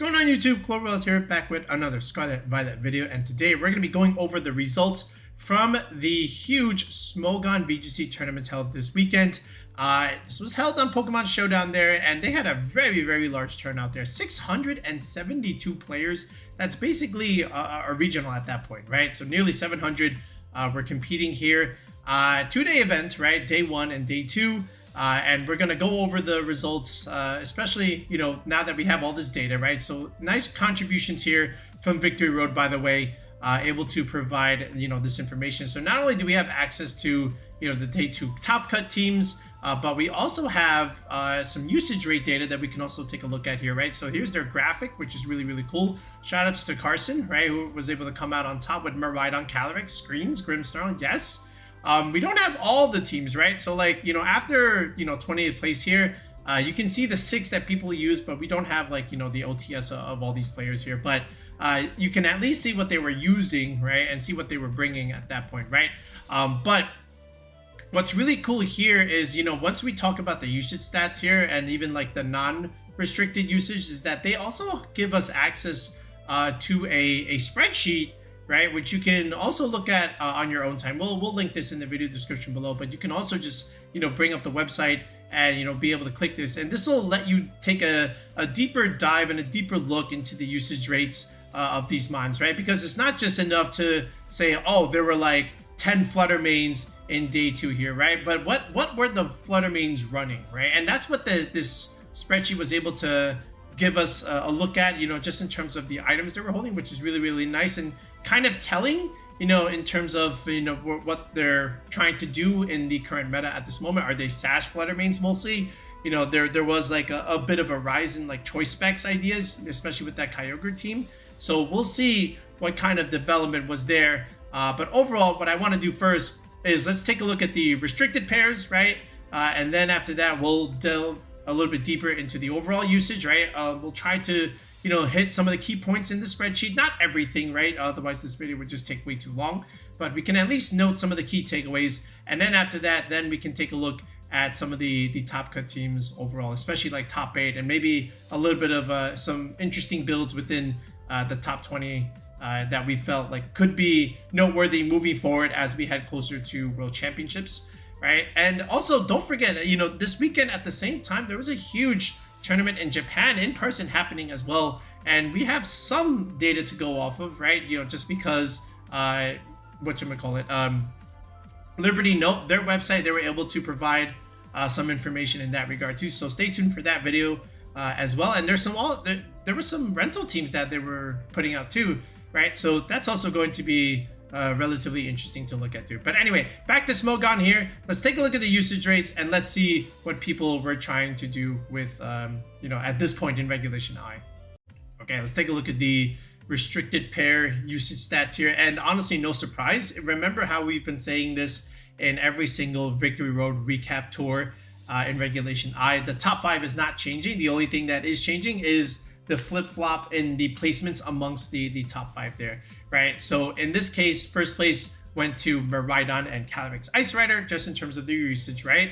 Going on YouTube, Cloverwell here, back with another Scarlet Violet video, and today we're going to be going over the results from the huge Smogon VGC Tournament held this weekend. This was held on Pokemon Showdown there, and they had a very large turnout there. 672 players. That's basically a regional at that point, right? So nearly 700 were competing here. Two-day event, right? Day 1 and day 2. And we're going to go over the results, especially, now that we have all this data, right? So nice contributions here from Victory Road, by the way, able to provide, this information. So not only do we have access to, the day 2 top cut teams, but we also have some usage rate data that we can also take a look at here, right? So here's their graphic, which is really cool. Shout outs to Carson, right? Who was able to come out on top with Koraidon, Calyrex, Screens, Grimmsnarl, yes. We don't have all the teams, right? So after, 20th place here, you can see the 6 that people use, but we don't have the OTS of all these players here. But you can at least see what they were using, right? And see what they were bringing at that point, right? But what's really cool here is, once we talk about the usage stats here and even the non-restricted usage, is that they also give us access to a spreadsheet, right, which you can also look at on your own time. We'll link this in the video description below, but you can also just bring up the website and be able to click this, and this will let you take a deeper dive and a deeper look into the usage rates of these mons, right? Because it's not just enough to say, oh, there were 10 Flutter Manes in day 2 here, right? But what were the Flutter Manes running, right? And that's what this spreadsheet was able to give us a look at, just in terms of the items they were holding, which is really nice and kind of telling, in terms of, what they're trying to do in the current meta at this moment. Are they Sash Flutter Manes mostly? There was a bit of a rise in choice specs ideas, especially with that Kyogre team. So we'll see what kind of development was there. But overall, what I want to do first is let's take a look at the restricted pairs, right? And then after that, we'll delve a little bit deeper into the overall usage, right? We'll try to hit some of the key points in the spreadsheet. Not everything, right? Otherwise, this video would just take way too long. But we can at least note some of the key takeaways. And then after that, then we can take a look at some of the top cut teams overall, especially top 8, and maybe a little bit of some interesting builds within the top 20 that we felt could be noteworthy moving forward as we head closer to World Championships, right? And also, don't forget, this weekend at the same time, there was a huge tournament in Japan in person happening as well, and we have some data to go off of, right? Just because Liberty Note, their website, they were able to provide some information in that regard too. So stay tuned for that video as well. And there were some rental teams that they were putting out too, right? So that's also going to be relatively interesting to look at too. But anyway, back to Smogon here. Let's take a look at the usage rates and let's see what people were trying to do with, at this point in regulationI. Okay, let's take a look at the restricted pair usage stats here. And honestly, no surprise. Remember how we've been saying this in every single Victory Road recap tour in regulationI. The top 5 is not changing. The only thing that is changing is the flip-flop in the placements amongst the top 5 there, right? So in this case, first place went to Koraidon and Calyrex Ice Rider, just in terms of their usage, right?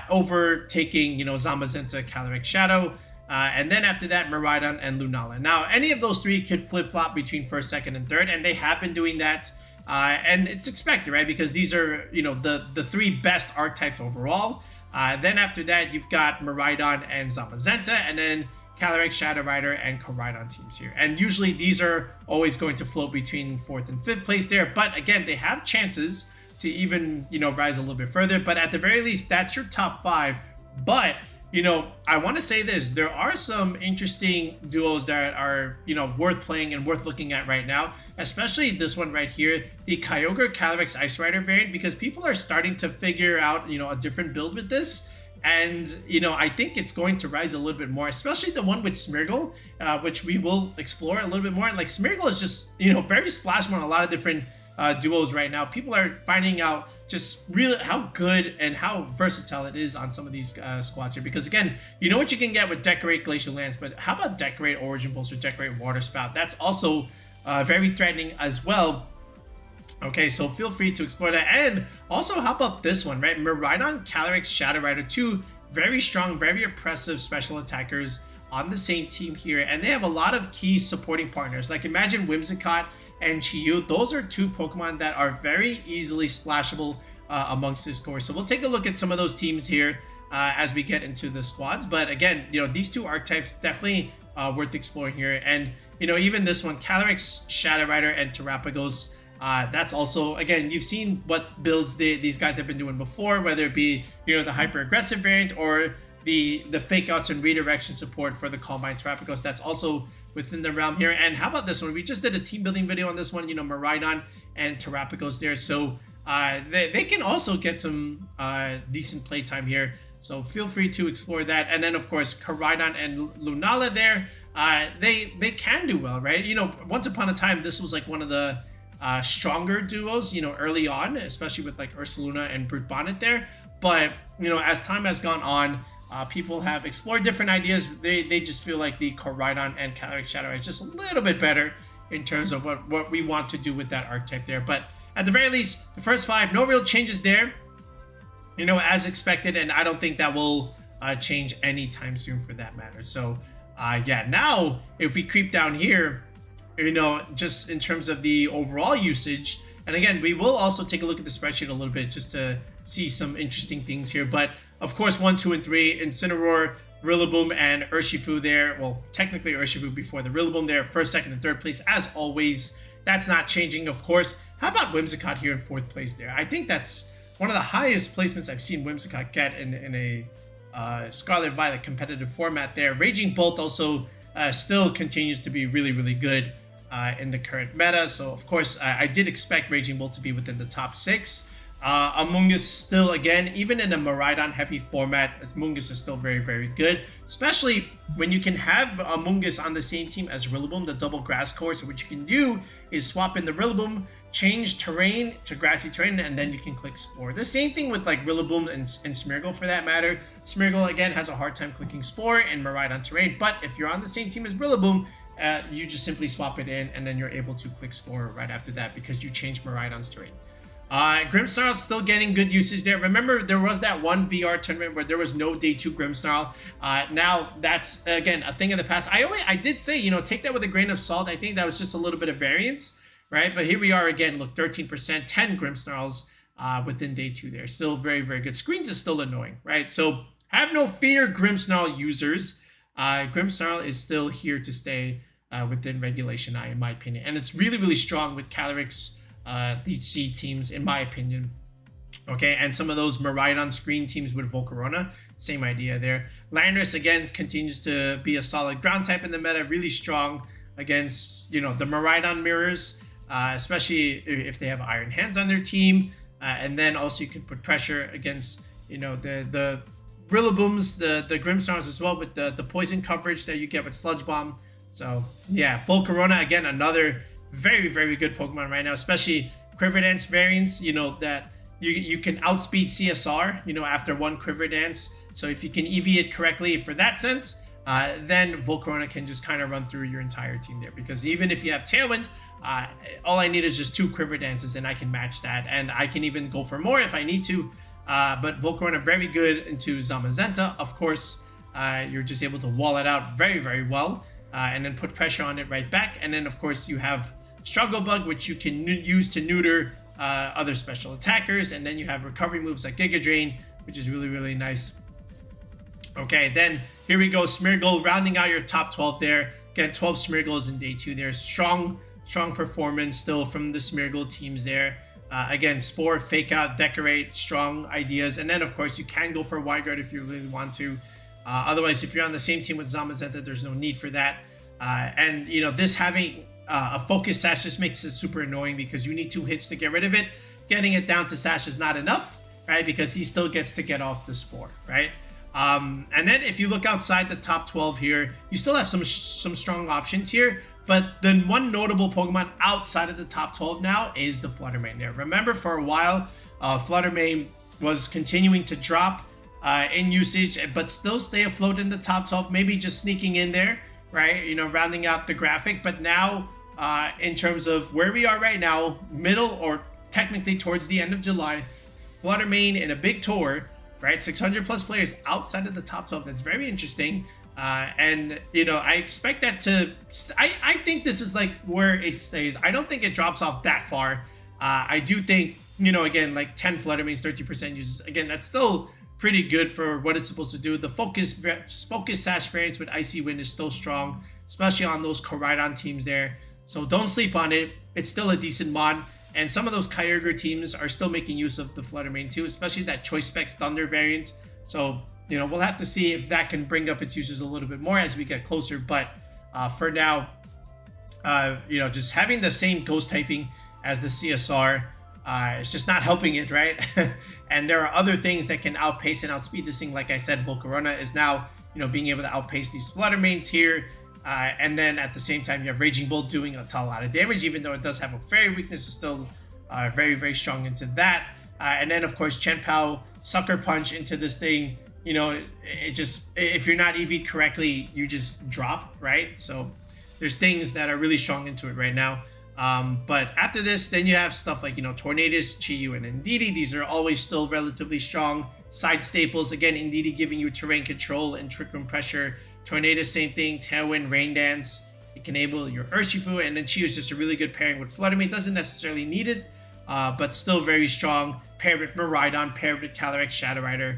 Overtaking, Zamazenta, Calyrex Shadow, and then after that, Koraidon and Lunala. Now, any of those 3 could flip-flop between first, second, and third, and they have been doing that, and it's expected, right? Because these are, the 3 best archetypes overall. Then after that, you've got Koraidon and Zamazenta, and then Calyrex, Shadow Rider, and Koraidon teams here. And usually these are always going to float between 4th and 5th place there. But again, they have chances to even, rise a little bit further. But at the very least, that's your top 5. But, I want to say this. There are some interesting duos that are, worth playing and worth looking at right now. Especially this one right here, the Kyogre Calyrex Ice Rider variant. Because people are starting to figure out, a different build with this. And, I think it's going to rise a little bit more, especially the one with Smeargle, which we will explore a little bit more. Smeargle is just, very splashable on a lot of different duos right now. People are finding out just really how good and how versatile it is on some of these squads here. Because again, you know what you can get with Decorate Glacial Lance, but how about Decorate Origin Pulse or Decorate Water Spout? That's also very threatening as well. Okay, so feel free to explore that. And also, how about this one, right? Koraidon, Calyrex, Shadow Rider, 2 very strong, very oppressive special attackers on the same team here, and they have a lot of key supporting partners. Like imagine Whimsicott and Chiyu. Those are two Pokemon that are very easily splashable amongst this core. So we'll take a look at some of those teams here as we get into the squads. But again, you know, these two archetypes definitely worth exploring here. And you know, even this one, Calyrex-Shadow Rider and Terapagos, that's also, again, you've seen what builds these guys have been doing before, whether it be, you know, the hyper aggressive variant or the fake outs and redirection support for the Calm Mind Terapagos. That's also within the realm here. And how about this one? We just did a team building video on this one, you know, Miraidon and Terapagos there. So they can also get some decent playtime here. So feel free to explore that. And then, of course, Koraidon and Lunala there. They can do well, right? You know, once upon a time, this was like one of the stronger duos, you know, early on, especially with like Ursaluna and Brute Bonnet there. But, you know, as time has gone on, people have explored different ideas. They just feel like the Koraidon and Calyrex-Shadow is just a little bit better in terms of what we want to do with that archetype there. But at the very least, the first 5, no real changes there, you know, as expected. And I don't think that will change anytime soon for that matter. So, yeah, now if we creep down here, you know, just in terms of the overall usage, and again, we will also take a look at the spreadsheet a little bit just to see some interesting things here. But of course, 1, 2, and 3, Incineroar, Rillaboom, and Urshifu there. Well, technically Urshifu before the Rillaboom there, 1st, 2nd, and 3rd place as always. That's not changing, of course. How about Whimsicott here in 4th place there? I think that's one of the highest placements I've seen Whimsicott get in a Scarlet Violet competitive format there. Raging Bolt also still continues to be really, really good in the current meta. So, of course, I did expect Raging Bolt to be within the top 6. Amoonguss still, again, even in a Miraidon heavy format, Amoonguss is still very, very good. Especially when you can have Amoonguss on the same team as Rillaboom, the double grass core. So what you can do is swap in the Rillaboom, change terrain to grassy terrain, and then you can click Spore. The same thing with like Rillaboom and Smeargle for that matter. Smeargle, again, has a hard time clicking Spore in Miraidon terrain, but if you're on the same team as Rillaboom, you just simply swap it in, and then you're able to click Spore right after that because you changed Miraidon's terrain. Grimmsnarl still getting good usage there. Remember, there was that one VR tournament where there was no day 2 Grimmsnarl. Now that's, again, a thing of the past. I did say, you know, take that with a grain of salt. I think that was just a little bit of variance, right? But here we are again. Look, 13%, 10 Grimmsnarls within day 2 there. Still very, very good. Screens is still annoying, right? So have no fear, Grimmsnarl users. Grimmsnarl is still here to stay within regulationI, in my opinion. And it's really, really strong with Calyrex VGC teams, in my opinion. Okay, and some of those Miraidon screen teams with Volcarona, same idea there. Landorus, again, continues to be a solid ground type in the meta, really strong against, you know, the Miraidon mirrors, especially if they have Iron Hands on their team. And then also you can put pressure against, you know, the Rillabooms, the Grimmsnarls as well, with the poison coverage that you get with Sludge Bomb. So yeah, Volcarona, again, another very, very good Pokemon right now, especially Quiver Dance variants, you know, that you can outspeed CSR, you know, after one Quiver Dance. So if you can EV it correctly for that sense, then Volcarona can just kind of run through your entire team there. Because even if you have Tailwind, all I need is just 2 Quiver Dances and I can match that. And I can even go for more if I need to. But Volcarona very good into Zamazenta. Of course, you're just able to wall it out very, very well. And then put pressure on it right back. And then, of course, you have Struggle Bug, which you can use to neuter other special attackers. And then you have recovery moves like Giga Drain, which is really, really nice. Okay, then here we go. Smeargle rounding out your top 12 there. Again, 12 Smeargles in day 2 there. Strong performance still from the Smeargle teams there. Again, Spore, Fake Out, Decorate, strong ideas. And then, of course, you can go for Wide Guard if you really want to. Otherwise, if you're on the same team with Zamazenta, there's no need for that. And, you know, this having a focus sash just makes it super annoying because you need 2 hits to get rid of it. Getting it down to sash is not enough, right? Because he still gets to get off the Spore, right? And then if you look outside the top 12 here, you still have some strong options here. But the one notable Pokemon outside of the top 12 now is the Flutter Mane there. Remember, for a while, Flutter Mane was continuing to drop in usage, but still stay afloat in the top 12, maybe just sneaking in there, right? You know, rounding out the graphic. But now, in terms of where we are right now, middle or technically towards the end of July, Flutter Mane in a big tour, right? 600 plus players outside of the top 12. That's very interesting. And you know, I expect that to. I think this is like where it stays. I don't think it drops off that far. I do think, you know, again, like 10 Flutter Manes, 13% uses. Again, that's still pretty good for what it's supposed to do. The Focus Sash variants with Icy Wind is still strong, especially on those Koraidon teams there. So don't sleep on it. It's still a decent mod. And some of those Kyogre teams are still making use of the Flutter Mane too, especially that Choice Specs Thunder variant. So, you know, we'll have to see if that can bring up its uses a little bit more as we get closer. But for now, you know, just having the same ghost typing as the CSR, it's just not helping it, right? And there are other things that can outpace and outspeed this thing. Like I said, Volcarona is now, you know, being able to outpace these Flutter Manes here. And then at the same time, you have Raging Bolt doing a lot of damage, even though it does have a fairy weakness, it's still very, very strong into that. And then, of course, Chen-Pao Sucker Punch into this thing. You know, it just, if you're not EV'd correctly, you just drop, right? So there's things that are really strong into it right now. But after this, then you have stuff like, you know, Tornadus, Chi-Yu, and Indeedee. These are always still relatively strong side staples. Again, Indeedee giving you terrain control and Trick Room pressure. Tornadus, same thing. Tailwind, Rain Dance. It can enable your Urshifu. And then Chi-Yu is just a really good pairing with Flutter Mane. Doesn't necessarily need it, but still very strong. Paired with Miraidon, paired with Calyrex Shadow Rider.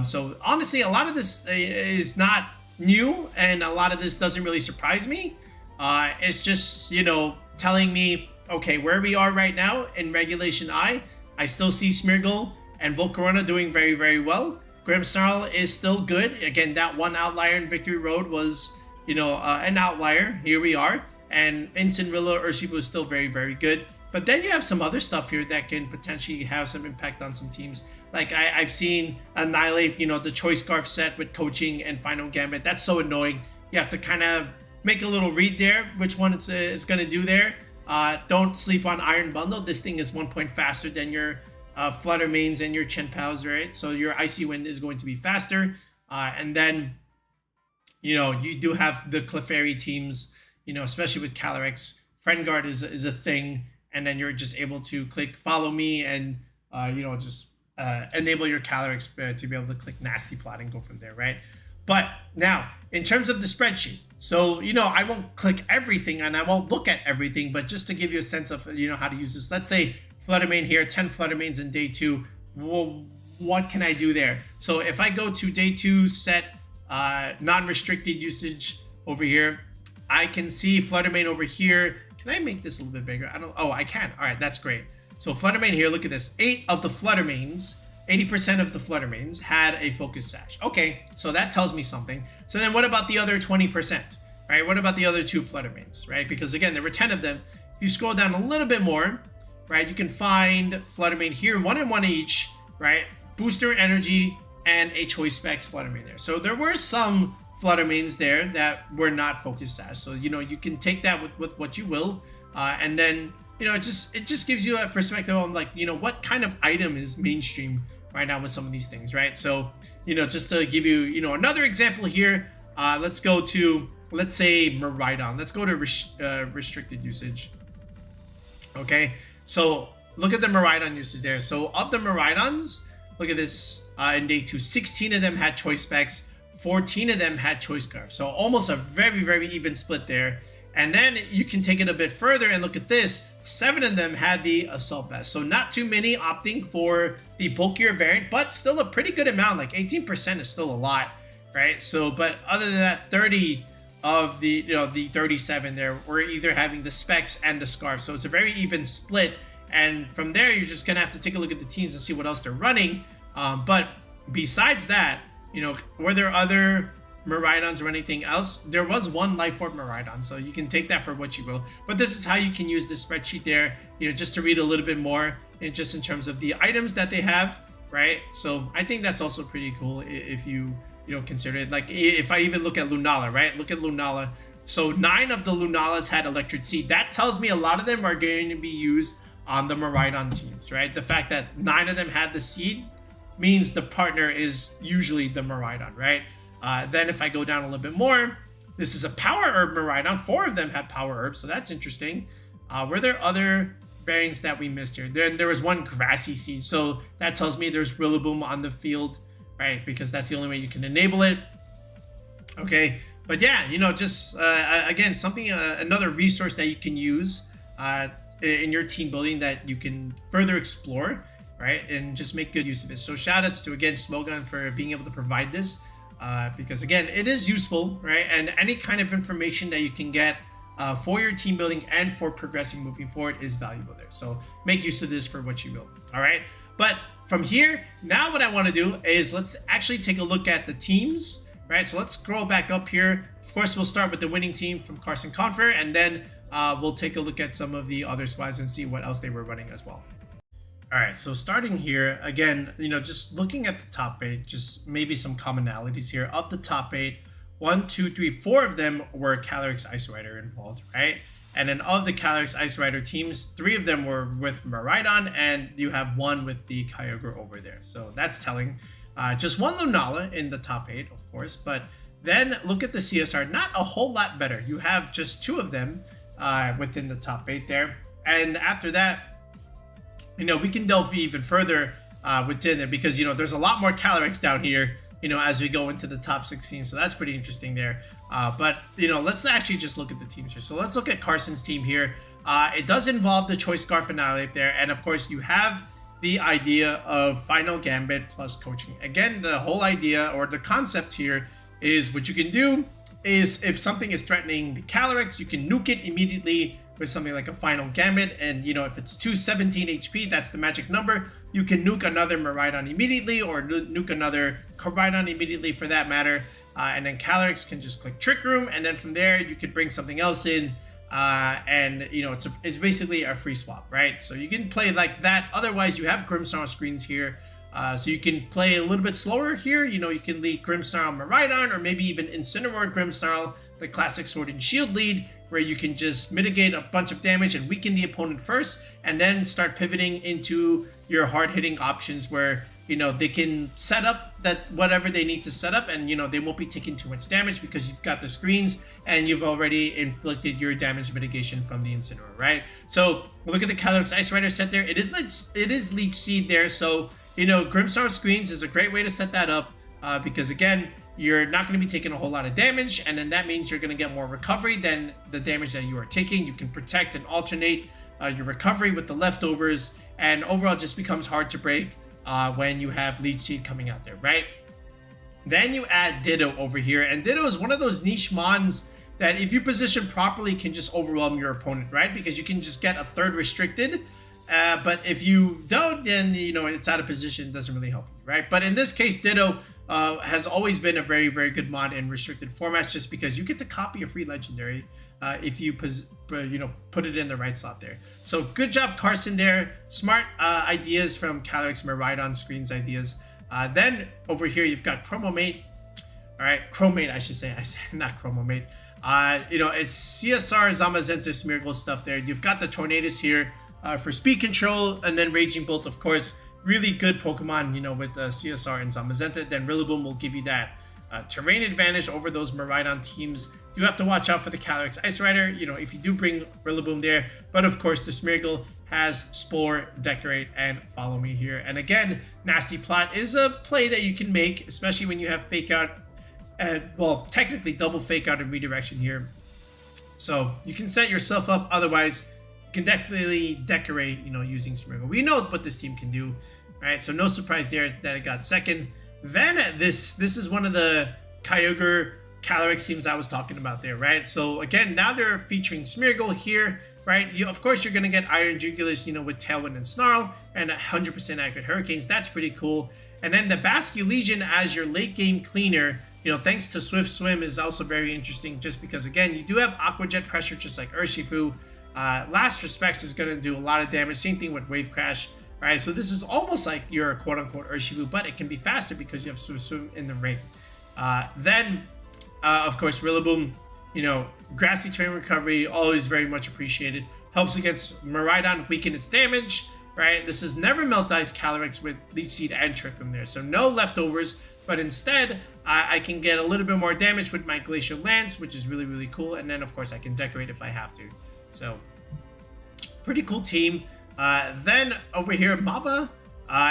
So honestly, a lot of this is not new, and a lot of this doesn't really surprise me. It's just, you know, telling me, okay, where we are right now in regulationI, I still see Smeargle and Volcarona doing very, very well. Grimmsnarl is still good. Again, that one outlier in Victory Road was, you know, an outlier. Here we are. And Incineroar Urshifu is still very, very good. But then you have some other stuff here that can potentially have some impact on some teams. Like I've seen Annihilate, you know, the Choice Scarf set with Coaching and Final Gambit. That's so annoying. You have to kind of make a little read there, which one it's going to do there. Don't sleep on Iron Bundle. This thing is 1 point faster than your Flutter Manes and your Chen-Paos, right? So your Icy Wind is going to be faster. And then, you know, you do have the Clefairy teams, you know, especially with Calyrex. Friend Guard is a thing. And then you're just able to click Follow Me and, you know, just enable your Calyrex to be able to click Nasty Plot and go from there, right? But now, in terms of the spreadsheet, so, you know, I won't click everything and I won't look at everything, but just to give you a sense of, you know, how to use this. Let's say Flutter Mane here, 10 Flutter Manes in day 2. Well, what can I do there? So if I go to day 2, set non-restricted usage over here, I can see Flutter Mane over here. Can I make this a little bit bigger? Oh, I can. All right, that's great. So Flutter Mane here, look at this. 8 of the Flutter Manes, 80% of the Flutter Manes had a Focus Sash. Okay, so that tells me something. So then what about the other 20%, right? What about the other 2 Flutter Manes, right? Because again, there were 10 of them. If you scroll down a little bit more, right, you can find Flutter Mane here, 1 and 1 each, right? Booster Energy and a Choice Specs Flutter Mane there. So there were some Flutter Manes there that were not Focus Sash. So, you know, you can take that with what you will. And then, you know, it just gives you a perspective on, like, you know, what kind of item is mainstream right now with some of these things, right? So, you know, just to give you, you know, another example here, let's go to, let's say, Miraidon. Let's go to restricted usage. Okay, so look at the Miraidon usage there. So of the Miraidons, look at this, in day 2, 16 of them had Choice Specs, 14 of them had Choice Scarf. So almost a very, very even split there. And then you can take it a bit further and look at this. 7 of them had the Assault Vest. So not too many opting for the bulkier variant, but still a pretty good amount. Like 18% is still a lot, right? So, but other than that, 30 of the, you know, the 37 there were either having the Specs and the Scarf. So it's a very even split. And from there, you're just going to have to take a look at the teams and see what else they're running. But besides that, you know, were there other Miraidons or anything else? There was one Life Orb Miraidon, so you can take that for what you will. But this is how you can use this spreadsheet there, you know, just to read a little bit more, and just in terms of the items that they have, right? So I think that's also pretty cool if you know, consider it. Like if I even look at Lunala, right? Look at Lunala. So 9 of the Lunalas had Electric Seed. That tells me a lot of them are going to be used on the Miraidon teams, right? The fact that 9 of them had the seed means the partner is usually the Miraidon, right? Then if I go down a little bit more, this is a Power Herb Miraidon. 4 of them had Power Herb, so that's interesting. Were there other variants that we missed here? Then there was one Grassy Seed, so that tells me there's Rillaboom on the field, right? Because that's the only way you can enable it. Okay, but yeah, just again, something, another resource that you can use in your team building that you can further explore, right? And just make good use of it. So shout outs to, again, Smogon for being able to provide this, because again, it is useful, right? And any kind of information that you can get for your team building and for progressing moving forward is valuable there. So make use of this for what you will. All right. But from here, now what I want to do is let's actually take a look at the teams, right? So let's scroll back up here. Of course, we'll start with the winning team from Carson Confer, and then we'll take a look at some of the other squads and see what else they were running as well. All right, so starting here, again, just looking at the top 8, just maybe some commonalities here. Of the top 8, 1, 2, 3, 4 of them were Calyrex Ice Rider involved, right? And then of the Calyrex Ice Rider teams, 3 of them were with Koraidon, and you have 1 with the Kyogre over there. So that's telling. Just 1 Lunala in the top 8, of course, but then look at the CSR, not a whole lot better. You have just 2 of them within the top 8 there. And after that, we can delve even further within it, because, there's a lot more Calyrex down here, as we go into the top 16. So that's pretty interesting there. But, let's actually just look at the teams here. So let's look at Carson's team here. It does involve the Choice Scarf Annihilate there. And of course, you have the idea of Final Gambit plus coaching. Again, the whole idea or the concept here is what you can do is if something is threatening the Calyrex, you can nuke it immediately with something like a Final Gambit. And, if it's 217 HP, that's the magic number. You can nuke another Koraidon immediately, or nuke another Koraidon immediately for that matter. And then Calyrex can just click Trick Room, and then from there you could bring something else in, and it's basically a free swap, right? So you can play like that. Otherwise, you have Grimmsnarl screens here, so you can play a little bit slower here. You can lead Grimmsnarl Koraidon, or maybe even Incineroar Grimmsnarl, the classic Sword and Shield lead, where you can just mitigate a bunch of damage and weaken the opponent first, and then start pivoting into your hard-hitting options where they can set up that whatever they need to set up, and they won't be taking too much damage because you've got the screens and you've already inflicted your damage mitigation from the Incineroar, right? So look at the Calyrex Ice Rider set there. It is Leech Seed there, so Grimmsnarl screens is a great way to set that up, because again, you're not going to be taking a whole lot of damage, and then that means you're going to get more recovery than the damage that you are taking. You can protect and alternate your recovery with the leftovers, and overall just becomes hard to break when you have Leech Seed coming out there, right? Then you add Ditto over here, and Ditto is one of those niche mons that if you position properly can just overwhelm your opponent, right? Because you can just get a third restricted, but if you don't, then it's out of position, doesn't really help you, right? But in this case, Ditto has always been a very, very good mod in restricted formats, just because you get to copy a free legendary if you put it in the right slot there. So good job, Carson there. Smart ideas from Calyrex Koraidon screens ideas. Then over here you've got Chromomate. All right, Chromate, I should say. I said not Chromomate. It's CSR, Zamazenta, Smeargle stuff there. You've got the Tornadus here for speed control, and then Raging Bolt, of course. Really good Pokemon, with CSR and Zamazenta. Then Rillaboom will give you that terrain advantage over those Koraidon teams. You have to watch out for the Calyrex Ice Rider, if you do bring Rillaboom there. But of course, the Smeargle has Spore, Decorate, and Follow Me here. And again, Nasty Plot is a play that you can make, especially when you have Fake Out, and well, technically double Fake Out and Redirection here. So you can set yourself up. Otherwise, you can definitely decorate, using Smeargle. We know what this team can do, right? So no surprise there that it got second. Then this is one of the Kyogre Calyrex teams I was talking about there, right? So again, now they're featuring Smeargle here, right? Of course, you're going to get Iron Jugulus, with Tailwind and Snarl, and 100% accurate Hurricanes. That's pretty cool. And then the Basque Legion as your late game cleaner, thanks to Swift Swim, is also very interesting, just because, again, you do have Aqua Jet Pressure, just like Urshifu. Last Respects is going to do a lot of damage. Same thing with Wave Crash, right? So this is almost like your quote-unquote Urshifu, but it can be faster because you have Swift Swim in the ring. Then, of course, Rillaboom, Grassy Terrain Recovery, always very much appreciated. Helps against Koraidon, weaken its damage, right? This is never Melt Ice Calyrex with Leech Seed and Trick Room there. So no leftovers, but instead, I can get a little bit more damage with my Glacial Lance, which is really, really cool. And then, of course, I can decorate if I have to. So, pretty cool team. Then, over here, Mava.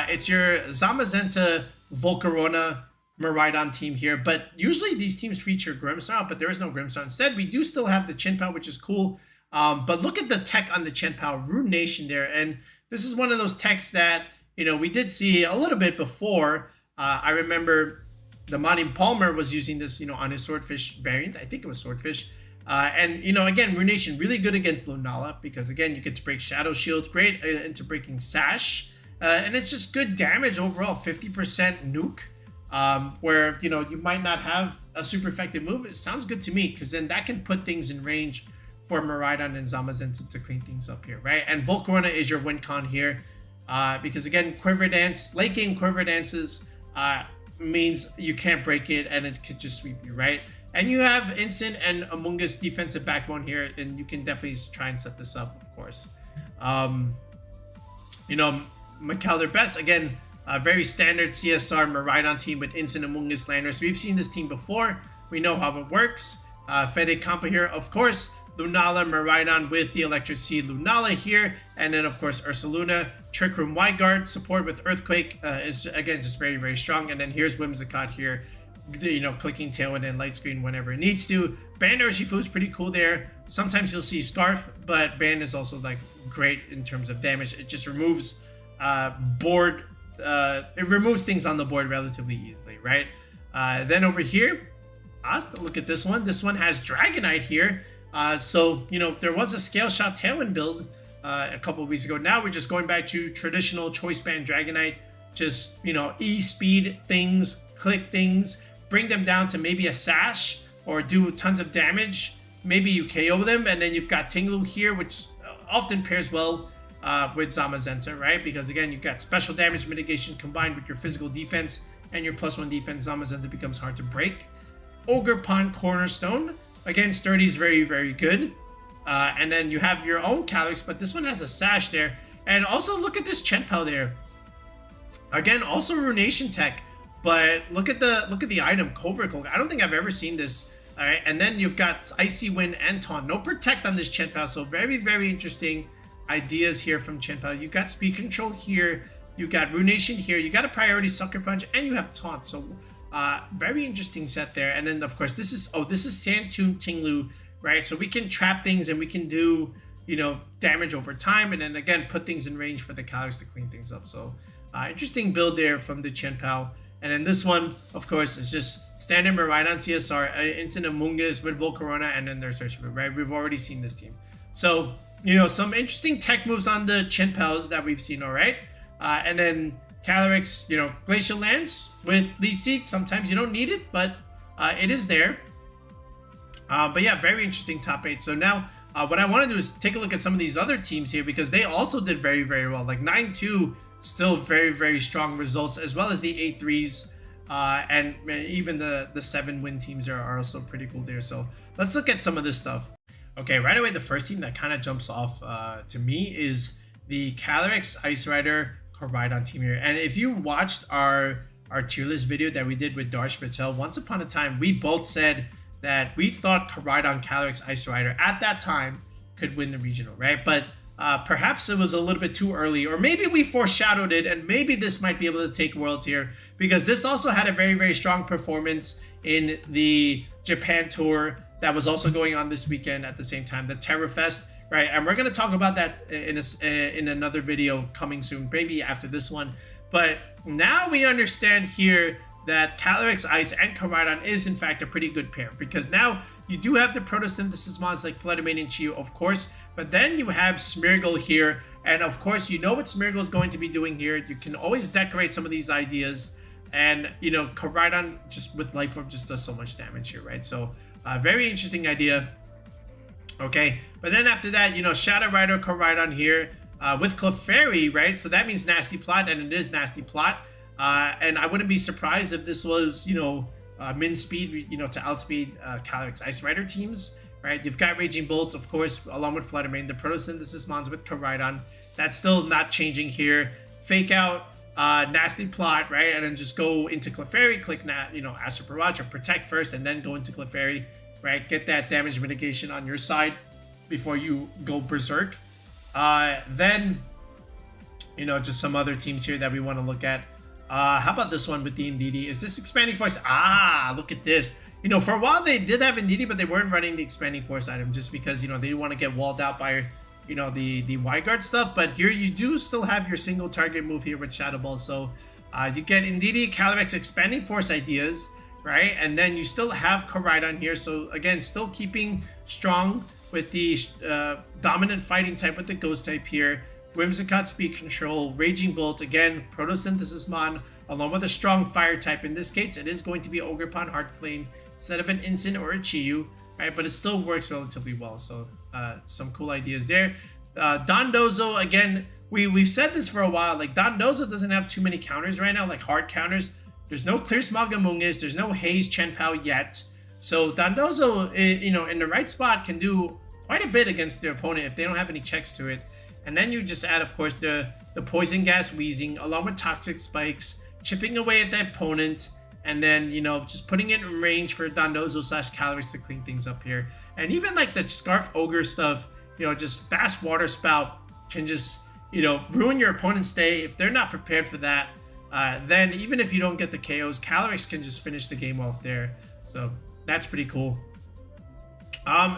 It's your Zamazenta Volcarona Miraidon team here, but usually these teams feature Grimmsnarl, but there is no Grimmsnarl. Instead, we do still have the Chinpao, which is cool. But look at the tech on the Chinpao, Ruination there, and this is one of those techs that, you know, we did see a little bit before. I remember the Monty Palmer was using this, you know, on his Swordfish variant. I think it was Swordfish. And, you know, again, Ruination really good against Lunala because, again, you get to break Shadow Shield, great into breaking Sash. And it's just good damage overall, 50% nuke. Where, you know, you might not have a super effective move. It sounds good to me because then that can put things in range for Miraidon and Zamazenta to clean things up here, right? And Volcarona is your win con here because, again, Quiver Dance, late game Quiver Dances means you can't break it and it could just sweep you, right? And you have Instant and Amoonguss defensive backbone here, and you can definitely try and set this up, of course. You know, Macalder Best, again, a very standard CSR Miraidon team with Instant Amoonguss Landers. We've seen this team before. We know how it works. Fede Campa here, of course. Lunala, Miraidon with the Electric Seed Lunala here. And then, of course, Ursaluna. Trick Room Wide Guard support with Earthquake is, again, just very, very strong. And then here's Whimsicott here. You know, clicking Tailwind and Light Screen whenever it needs to. Band Urshifu is pretty cool there. Sometimes you'll see Scarf, but Band is also, like, great in terms of damage. It just removes board... it removes things on the board relatively easily, right? Then over here, look at this one. This one has Dragonite here. So, you know, there was a Scale Shot Tailwind build a couple of weeks ago. Now we're just going back to traditional Choice Band Dragonite. Just, you know, E-speed things, click things, bring them down to maybe a Sash or do tons of damage. Maybe you KO them, and then you've got Tinglu here, which often pairs well with Zamazenta, right? Because again, you've got special damage mitigation combined with your physical defense and your +1 defense. Zamazenta becomes hard to break. Ogre Pond Cornerstone, again, sturdy is very, very good. And then you have your own Calyrex, but this one has a Sash there. And also look at this Chenpao there. Again, also Ruination tech, but look at the item, Covert Cloak. I don't think I've ever seen this. All right, and then you've got Icy Wind and Taunt. No Protect on this Chenpao, so very, very interesting ideas here from Chenpao. You got Speed Control here, you got Ruination here, you got a Priority Sucker Punch, and you have Taunt. So very interesting set there. And then of course this is Sand Tomb Tinglu, right? So we can trap things and we can do, you know, damage over time, and then again put things in range for the Calyrex to clean things up. So interesting build there from the Chenpao. And then this one, of course, is just standard Miraidon CSR, Instant Amoonguss with Volcarona, and then there's Urshifu, right? We've already seen this team. So, you know, some interesting tech moves on the Chenpaos that we've seen, all right? And then Calyrex, you know, Glacial Lance with Lead Seed. Sometimes you don't need it, but it is there. But yeah, very interesting top 8. So now what I want to do is take a look at some of these other teams here because they also did very, very well. Like 9-2, still very, very strong results, as well as the 8-3s. And even the 7-win teams are also pretty cool there. So let's look at some of this stuff. Okay, right away, the first team that kind of jumps off to me is the Calyrex Ice Rider Koraidon team here. And if you watched our tier list video that we did with Darsh Patel, once upon a time, we both said that we thought Koraidon Calyrex Ice Rider at that time could win the regional, right? But perhaps it was a little bit too early, or maybe we foreshadowed it, and maybe this might be able to take Worlds here, because this also had a very, very strong performance in the Japan Tour that was also going on this weekend at the same time, the Terra Fest, right? And we're going to talk about that in another video coming soon, maybe after this one. But now we understand here that Calyrex Ice and Koraidon is in fact a pretty good pair, because now you do have the photosynthesis mods like Flutter Mane and Chiyu, of course, but then you have Smeargle here, and of course you know what Smeargle is going to be doing here. You can always decorate some of these ideas, and you know, Koraidon just with Life Orb just does so much damage here, right? So very interesting idea. Okay, but then after that, you know, Shadow Rider Koraidon here with Clefairy, right? So that means Nasty Plot, and it is Nasty Plot. And I wouldn't be surprised if this was, you know, min speed, you know, to outspeed Calyrex Ice Rider teams, right? You've got Raging Bolt, of course, along with Flutter Mane, the photosynthesis mons with Koraidon. That's still not changing here. Fake out Nasty Plot, right? And then just go into Clefairy, click, you know, Astral Barrage or Protect first, and then go into Clefairy, right? Get that damage mitigation on your side before you go Berserk. Then, you know, just some other teams here that we want to look at. How about this one with the Indeedee? Is this Expanding Force? Ah, look at this. You know, for a while they did have Indeedee, but they weren't running the Expanding Force item just because, you know, they didn't want to get walled out by, you know, the wide guard stuff. But here you do still have your single target move here with Shadow Ball. So you get Indeedee, Calyrex Expanding Force ideas, right? And then you still have Koraidon here. So again, still keeping strong with the dominant fighting type with the ghost type here. Whimsicott Speed Control, Raging Bolt, again, Photosynthesis Mon, along with a strong fire type. In this case, it is going to be Ogerpon Heart Flame instead of an Instant or a Chiyu, right? But it still works relatively well. So some cool ideas there. Dondozo, again, we've said this for a while. Like, Dondozo doesn't have too many counters right now, like hard counters. There's no Clear Smogamungus, there's no Haze Chenpao yet. So Dondozo, you know, in the right spot can do quite a bit against their opponent if they don't have any checks to it. And then you just add, of course, the Poison Gas Wheezing along with Toxic Spikes, chipping away at the opponent, and then, you know, just putting it in range for Dondozo / Calyrex to clean things up here. And even like the Scarf Ogre stuff, you know, just fast Water Spout can just, you know, ruin your opponent's day. If they're not prepared for that, then even if you don't get the KOs, Calyrex can just finish the game off there. So that's pretty cool.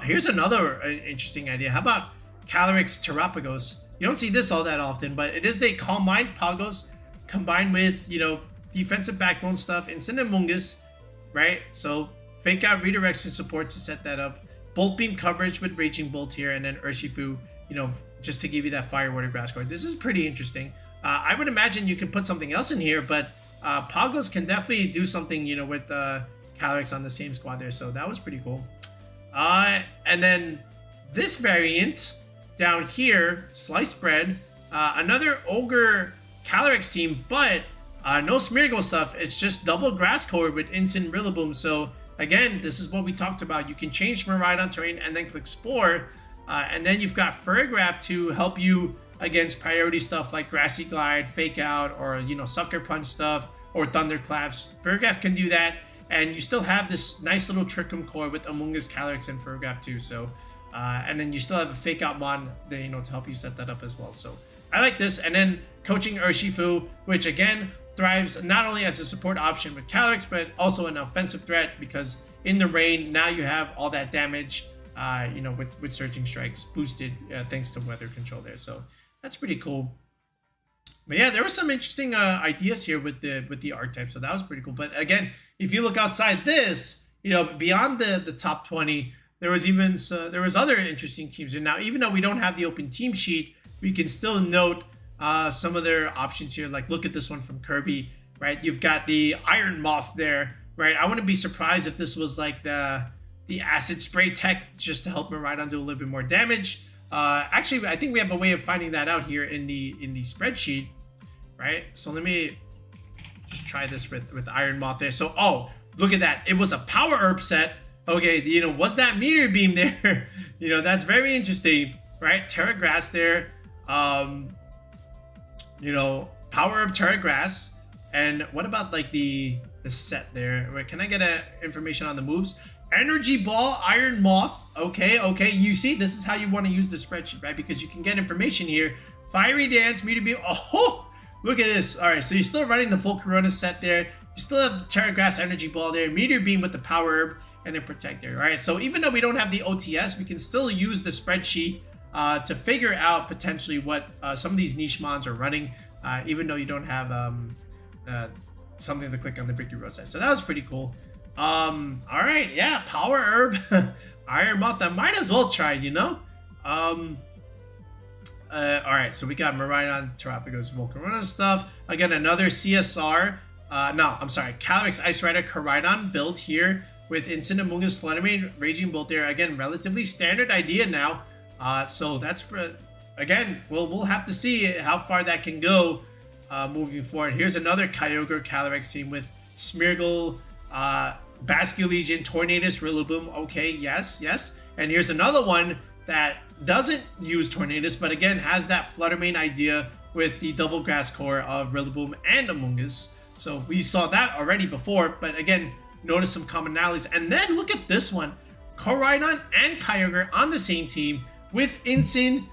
Here's another interesting idea. How about Calyrex Terapagos? You don't see this all that often, but it is the Calm Mind Pagos combined with, you know, defensive backbone stuff, Instant Amoongus, right? So Fake Out Redirection support to set that up. Bolt Beam coverage with Raging Bolt here, and then Urshifu, you know, just to give you that Fire Water Grass card. This is pretty interesting. I would imagine you can put something else in here, but Pagos can definitely do something, you know, with Calyrex on the same squad there. So that was pretty cool. And then this variant down here, Sliced Bread, another Ogre Calyrex team, but no Smeargle stuff. It's just double Grass Core with Instant Rillaboom. So again, this is what we talked about. You can change Miraidon terrain and then click Spore, and then you've got Ferrigraph to help you against priority stuff like Grassy Glide, Fake Out, or, you know, Sucker Punch stuff, or Thunderclaps. Ferrigraph can do that, and you still have this nice little Trick-Room core with Amoongus, Calyrex, and Ferrigraph too. So and then you still have a Fake Out Mon that, you know, to help you set that up as well. So I like this. And then coaching Urshifu, which again thrives not only as a support option with Calyrex, but also an offensive threat, because in the rain now you have all that damage, you know, with Surging Strikes boosted thanks to weather control there. So that's pretty cool. But yeah, there were some interesting ideas here with the archetype, so that was pretty cool. But again, if you look outside this, you know, beyond the top 20, there was other interesting teams. And now, even though we don't have the open team sheet, we can still note some of their options here. Like, look at this one from Kirby, right? You've got the Iron Moth there, right? I wouldn't be surprised if this was like the Acid Spray tech just to help Miraidon do a little bit more damage. Actually, I think we have a way of finding that out here in the spreadsheet, right? So let me just try this with Iron Moth there. So, oh, look at that. It was a Power Herb set. Okay, you know, was that Meteor Beam there? You know, that's very interesting, right? Terra Grass there. You know, Power Herb, Terra Grass. And what about like the set there? Wait, can I get information on the moves? Energy Ball, Iron Moth. Okay. You see, this is how you want to use the spreadsheet, right? Because you can get information here. Fiery Dance, Meteor Beam. Oh, look at this. All right, so you're still running the full Corona set there. You still have the Terra Grass Energy Ball there. Meteor Beam with the Power Herb and then Protector. All right, so even though we don't have the OTS, we can still use the spreadsheet to figure out potentially what some of these niche mons are running, even though you don't have something to click on the Victory Road side. So that was pretty cool. All right, yeah, Power Herb, Iron Moth. I might as well try, you know. All right, so we got Miraidon, Terapagos, Volcarona stuff. Again, another CSR. No, I'm sorry, Calyrex Ice Rider Koraidon build here with Instant Amoongus, Flutter Mane, Raging Bolt there. Again, relatively standard idea now. So that's again, we'll have to see how far that can go moving forward. Here's another Kyogre Calyrex team with Smeargle, Basculegion, Tornadus, Rillaboom. Okay, yes. And here's another one that doesn't use Tornadus, but again has that Flutter Mane idea with the double grass core of Rillaboom and Amoongus. So we saw that already before, but again, notice some commonalities. And then look at this one. Koraidon and Kyogre on the same team with Instant,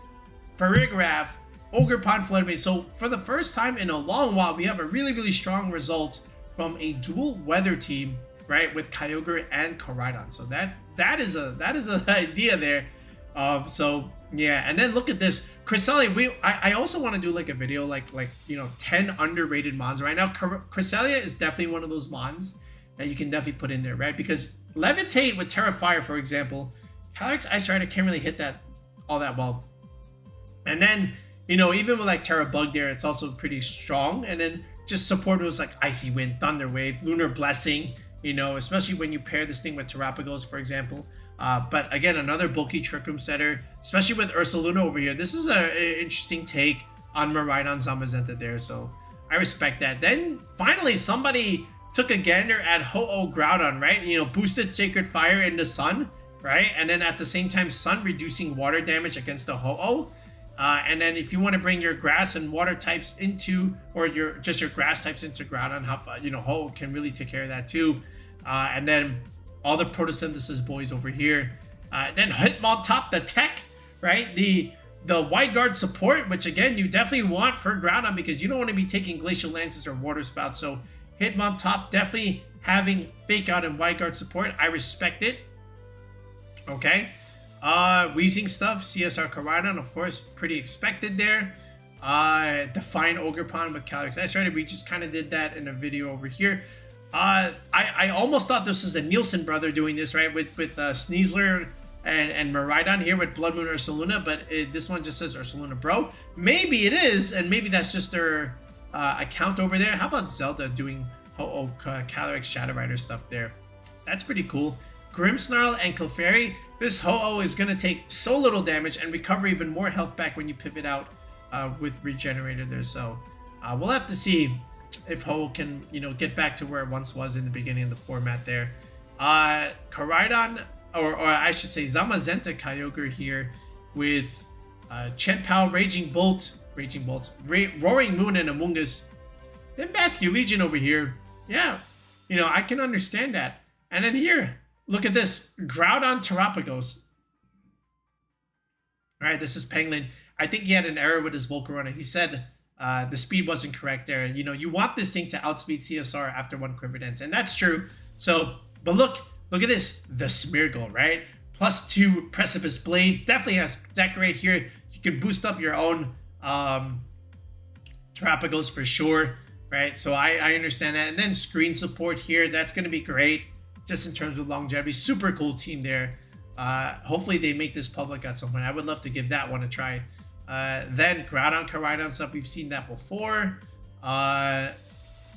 Ferrigraph, Ogerpon, Flutter Mane. So for the first time in a long while, we have a really strong result from a dual weather team, right, with Kyogre and Koraidon. So that is an idea there. So yeah, and then look at this, Cresselia. I also want to do like a video like 10 underrated mons right now. Cresselia is definitely one of those mons that you can definitely put in there, right? Because Levitate with Terra Fire, for example, Calyrex Ice Rider can't really hit that all that well. And then, even with like Terra Bug there, it's also pretty strong. And then just support moves like Icy Wind, Thunder Wave, Lunar Blessing, especially when you pair this thing with Terrapagos, for example. But again, another bulky Trick Room setter, especially with Ursaluna over here. This is an interesting take on Miraidon Zamazenta there, so I respect that. Then finally, somebody took a gander at Ho-Oh Groudon, right? Boosted Sacred Fire into Sun, right? And then at the same time, Sun reducing water damage against the Ho-Oh. And then if you want to bring your grass and water types into, or your grass types into Groudon, Ho-Oh can really take care of that too. And then all the photosynthesis boys over here. Then Hitmontop, the tech, right? The Wide Guard support, which again, you definitely want for Groudon because you don't want to be taking Glacial Lances or Water Spouts. So Hitmontop definitely having Fake Out and Wide Guard support. I respect it. Okay. Wheezing stuff, CSR Koraidon, of course, pretty expected there. Define Ogerpon with Calyrex Ice Rider. We just kind of did that in a video over here. I almost thought this was a Nielsen brother doing this, right? With Sneasler and Miraidon here with Blood Moon Ursaluna, but this one just says Ursaluna Bro. Maybe it is, and maybe that's just their account over there. How about Zelda doing Calyrex Shadow Rider stuff there? That's pretty cool. Grimmsnarl and Clefairy. This Ho-Oh is going to take so little damage and recover even more health back when you pivot out with Regenerator there. So we'll have to see if Ho-Oh can, get back to where it once was in the beginning of the format there. Koraidon, or I should say Zamazenta Kyogre here with Chenpao, Raging Bolt, Roaring Moon, and Amoonguss. Then Basque Legion over here. Yeah, I can understand that. And then here, look at this. Groudon Terrapagos. Alright, this is Penguin. I think he had an error with his Volcarona. He said the speed wasn't correct there. You want this thing to outspeed CSR after one Quiver Dance. And that's true. So, but look at this. The Smeargle, right? +2 Precipice Blades. Definitely has Decorate here. You can boost up your own Terrapagos for sure. Right? So I understand that. And then screen support here. That's going to be great. Just in terms of longevity. Super cool team there. Hopefully they make this public at some point. I would love to give that one a try. Then Groudon, Koraidon stuff. We've seen that before. And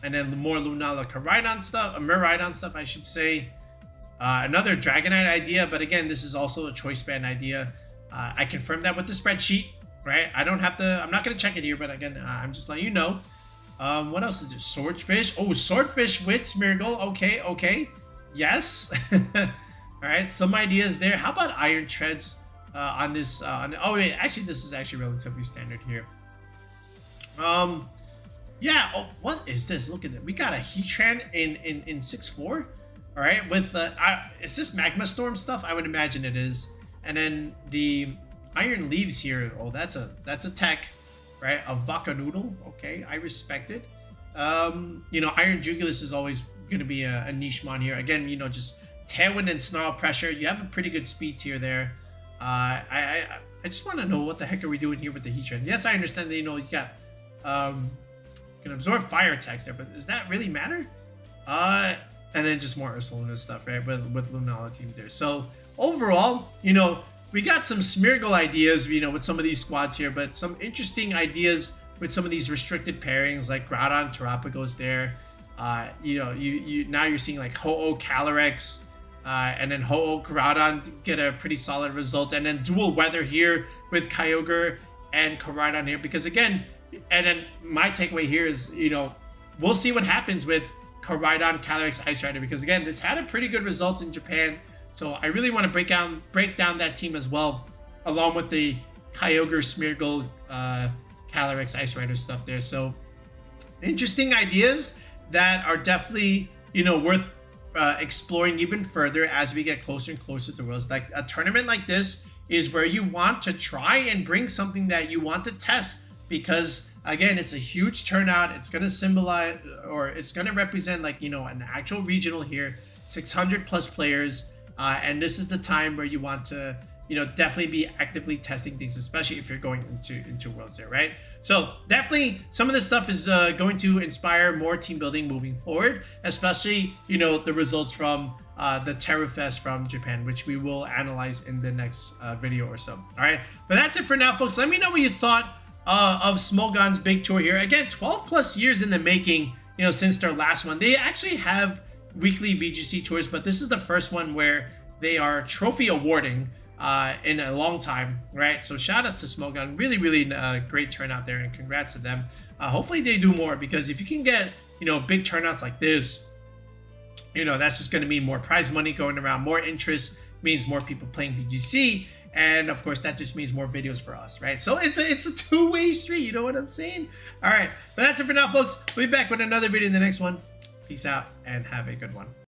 then the more Lunala Koraidon stuff. Miraidon stuff, I should say. Another Dragonite idea. But again, this is also a choice band idea. I confirmed that with the spreadsheet. Right? I don't have to. I'm not going to check it here. But again, I'm just letting you know. What else is there? Swordfish. Oh, Swordfish with Smeargle. Okay. Yes. All right, some ideas there. How about Iron Treads on this? Oh wait, actually, this is actually relatively standard here. Yeah. Oh, what is this? Look at that. We got a Heatran in 6-4. All right, with is this Magma Storm stuff? I would imagine it is. And then the Iron Leaves here. Oh, that's a tech, right? A Vaka Noodle. Okay, I respect it. Iron Jugulus is always going to be a niche mon here. Again, just Tailwind and Snarl Pressure. You have a pretty good speed tier there. I just want to know what the heck are we doing here with the Heatran. Yes, I understand that, you got can absorb fire attacks there, but does that really matter? And then just more Ursaluna stuff, right? With Lunala teams there. So overall, we got some Smeargle ideas, with some of these squads here, but some interesting ideas with some of these restricted pairings like Groudon, Terrapagos there. Now you're seeing like Ho-Oh Calyrex, and then Ho-Oh Groudon get a pretty solid result, and then dual weather here with Kyogre and Koraidon here, because again, and then my takeaway here is, we'll see what happens with Koraidon Calyrex Ice Rider, because again, this had a pretty good result in Japan, so I really want to break down that team as well, along with the Kyogre Smeargle Calyrex Ice Rider stuff there. So interesting ideas that are definitely, worth exploring even further as we get closer and closer to Worlds. Like a tournament like this is where you want to try and bring something that you want to test because again, it's a huge turnout. It's going to symbolize, or it's going to represent, like, you know, an actual regional here, 600 plus players. And this is the time where you want to, you know, definitely be actively testing things, especially if you're going into Worlds there, right? So definitely some of this stuff is going to inspire more team building moving forward, especially, you know, the results from the Terra Fest from Japan, which we will analyze in the next video or so. All right, but that's it for now, folks. Let me know what you thought of Smogon's big tour here. Again, 12 plus years in the making, you know, since their last one. They actually have weekly VGC tours, but this is the first one where they are trophy awarding in a long time, right? So shout outs to Smogon. Really great turnout there, and congrats to them. Hopefully they do more, because if you can get, you know, big turnouts like this, you know, that's just going to mean more prize money going around, more interest, means more people playing VGC, and of course that just means more videos for us, right? So it's a two-way street, you know what I'm saying? All right, but that's it for now, folks. We'll be back with another video in the next one. Peace out and have a good one.